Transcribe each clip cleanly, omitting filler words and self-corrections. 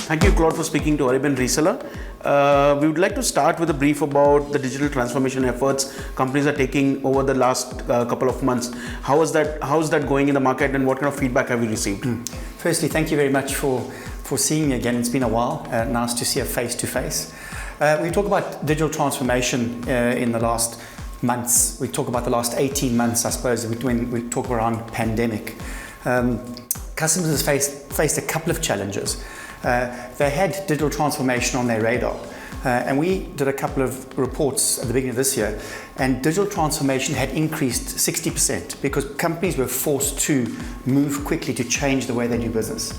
Thank you, Claude, for speaking to Arabian Reseller. We would like to start with a brief about the digital transformation efforts companies are taking over the last couple of months. How is that going in the market, and what kind of feedback have you received? Firstly, thank you very much for seeing me again. It's been a while. Nice to see you face to face. We talk about digital transformation in the last months. We talk about the last 18 months, I suppose, when we talk around pandemic. Customers have faced a couple of challenges. They had digital transformation on their radar. And we did a couple of reports at the beginning of this year, and digital transformation had increased 60% because companies were forced to move quickly to change the way they do business.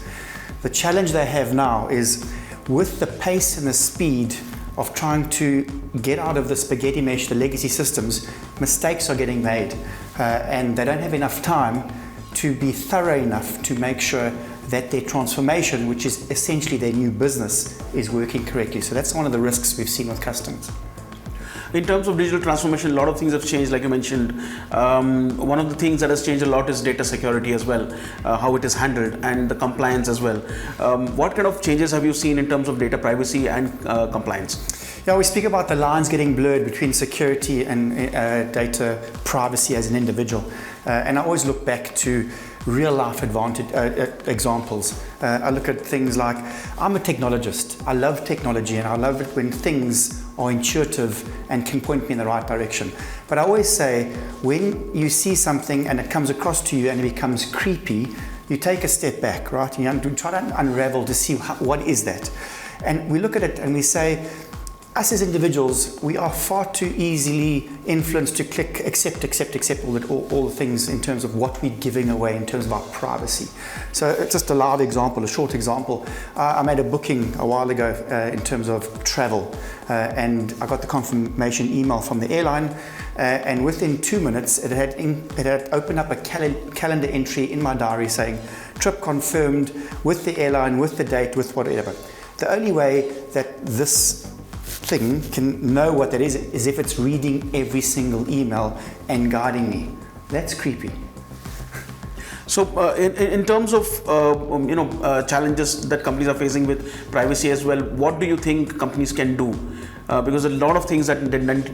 The challenge they have now is, with the pace and the speed of trying to get out of the spaghetti mesh, the legacy systems, mistakes are getting made, and they don't have enough time to be thorough enough to make sure that their transformation, which is essentially their new business, is working correctly. So that's one of the risks we've seen with customers. In terms of digital transformation, a lot of things have changed, like you mentioned. One of the things that has changed a lot is data security as well, how it is handled, and the compliance as well. What kind of changes have you seen in terms of data privacy and compliance? Yeah, we speak about the lines getting blurred between security and data privacy as an individual. And I always look back to real life examples. I look at things like, I'm a technologist. I love technology, and I love it when things are intuitive and can point me in the right direction. But I always say, when you see something and it comes across to you and it becomes creepy, you take a step back, right? You try to unravel to see what is that. And we look at it and we say, us as individuals, we are far too easily influenced to click accept all the things in terms of what we're giving away in terms of our privacy. So it's just a live example, a short example. I made a booking a while ago in terms of travel, and I got the confirmation email from the airline, and within 2 minutes it had opened up a calendar entry in my diary saying trip confirmed with the airline, with the date, with whatever. The only way that this thing can know what that is if it's reading every single email and guiding me. That's creepy. So in terms of challenges that companies are facing with privacy as well, what do you think companies can do? Because a lot of things that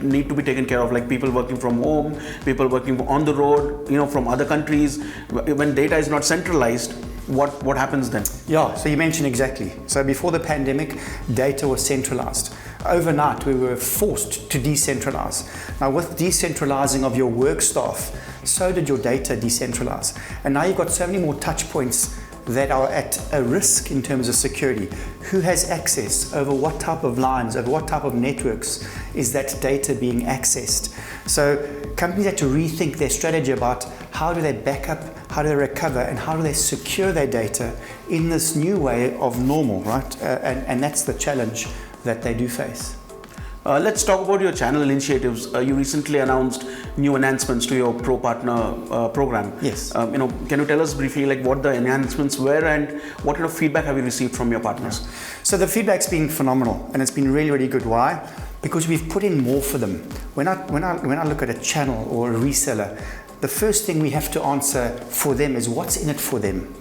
need to be taken care of, like people working from home, people working on the road, from other countries. When data is not centralized, what happens then? Yeah, so you mentioned exactly. So before the pandemic, data was centralized. Overnight, we were forced to decentralize. Now, with decentralizing of your work staff, so did your data decentralize. And now you've got so many more touch points that are at a risk in terms of security. Who has access over what type of lines, over what type of networks is that data being accessed? So companies have to rethink their strategy about how do they back up, how do they recover, and how do they secure their data in this new way of normal, right? And that's the challenge that they do face. Let's talk about your channel initiatives. You recently announced new enhancements to your Pro Partner program. Yes. Can you tell us briefly what the enhancements were and what kind of feedback have you received from your partners? So the feedback's been phenomenal, and it's been really, really good. Why? Because we've put in more for them. When I look at a channel or a reseller, the first thing we have to answer for them is what's in it for them.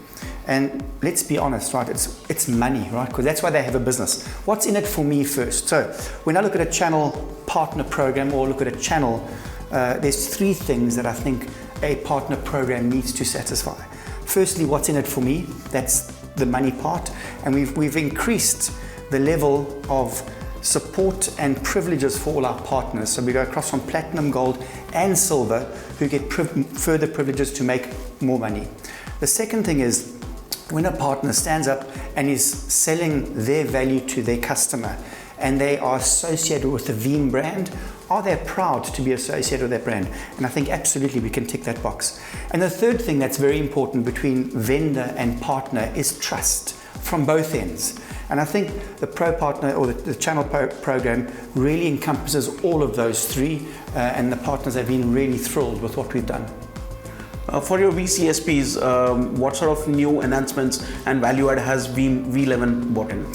And let's be honest, right? It's money, right? Because that's why they have a business. What's in it for me first? So when I look at a channel partner program or look at a channel, there's 3 things that I think a partner program needs to satisfy. Firstly, what's in it for me? That's the money part. And we've increased the level of support and privileges for all our partners. So we go across from platinum, gold, and silver, who get further privileges to make more money. The second thing is, when a partner stands up and is selling their value to their customer and they are associated with the Veeam brand, are they proud to be associated with that brand? And I think absolutely we can tick that box. And the third thing that's very important between vendor and partner is trust from both ends. And I think the Pro Partner or the channel program really encompasses all of those 3, and the partners have been really thrilled with what we've done. For your VCSPs, what sort of new enhancements and value add has V11 brought in?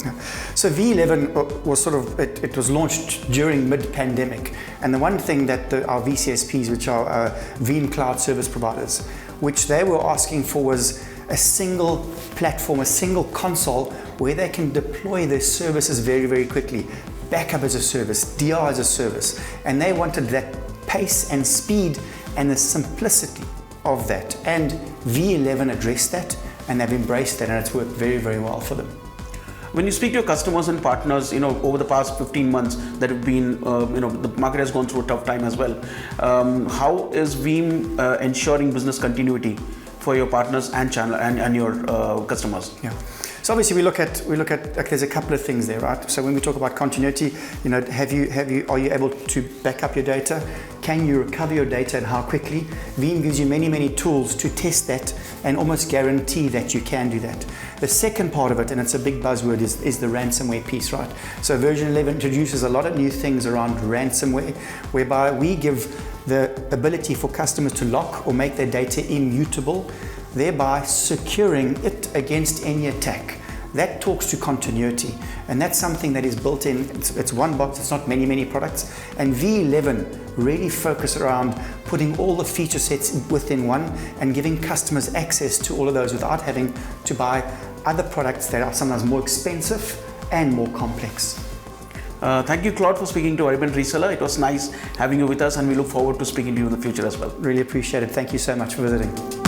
So V11 was it was launched during mid-pandemic, and the one thing that our VCSPs, which are Veeam cloud service providers, which they were asking for was a single platform, a single console where they can deploy their services very, very quickly. Backup as a service, DR as a service. And they wanted that pace and speed and the simplicity of that. And V11 addressed that, and they've embraced that, and it's worked very, very well for them. When you speak to your customers and partners, over the past 15 months that have been, the market has gone through a tough time as well. How is Veeam ensuring business continuity for your partners and channel and your customers? Yeah. So obviously we look at there's a couple of things there, right? So when we talk about continuity, are you able to back up your data? Can you recover your data and how quickly? Veeam gives you many, many tools to test that and almost guarantee that you can do that. The second part of it, and it's a big buzzword, is the ransomware piece, right? So version 11 introduces a lot of new things around ransomware, whereby we give the ability for customers to lock or make their data immutable, thereby securing it against any attack. That talks to continuity, and that's something that is built in. It's one box, it's not many, many products. And V11 really focus around putting all the feature sets within one and giving customers access to all of those without having to buy other products that are sometimes more expensive and more complex. Thank you, Claude, for speaking to Urban Reseller. It was nice having you with us, and we look forward to speaking to you in the future as well. Really appreciate it. Thank you so much for visiting.